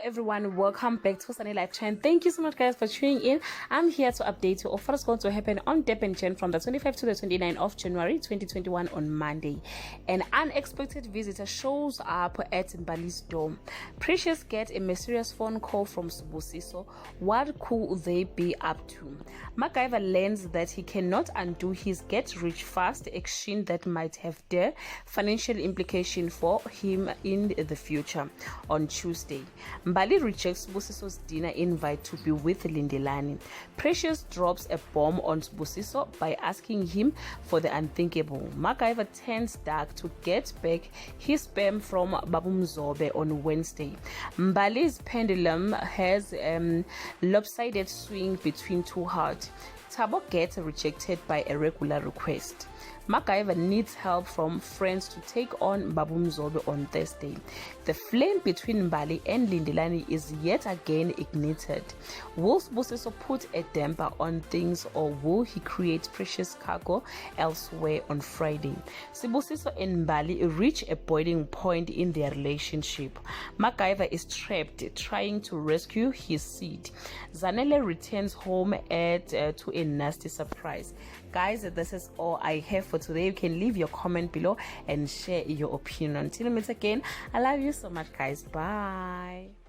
everyone, welcome back to Sunny Life Channel. Thank you so much guys for tuning in. I'm here to update you of what's going to happen on Durban Gen from the 25th to the 29th of January 2021 on Monday. An unexpected visitor shows up at Mbali's dorm. Precious gets a mysterious phone call from Sibusiso. What could they be up to? MacGyver learns that he cannot undo his get rich fast exchange that might have their financial implication for him in the future. On Tuesday, Mbali rejects Sibusiso's dinner invite to be with Lindelani. Precious drops a bomb on Sibusiso by asking him for the unthinkable. MacGyver turns dark to get back his sperm from Babu Mzobe on Wednesday. Mbali's pendulum has lopsided swing between two hearts. Thabo gets rejected by a regular request. MacGyver needs help from friends to take on Babu Mzobe on Thursday. The flame between Mbali and Lindelani is yet again ignited. Will Sibusiso put a damper on things, or will he create precious cargo elsewhere on Friday? Sibusiso and Mbali reach a boiling point in their relationship. MacGyver is trapped trying to rescue his seed. Zanele returns home to a nasty surprise. Guys, this is all I have for today. You can leave your comment below and share your opinion. Until we meet again, I love you so much guys. Bye.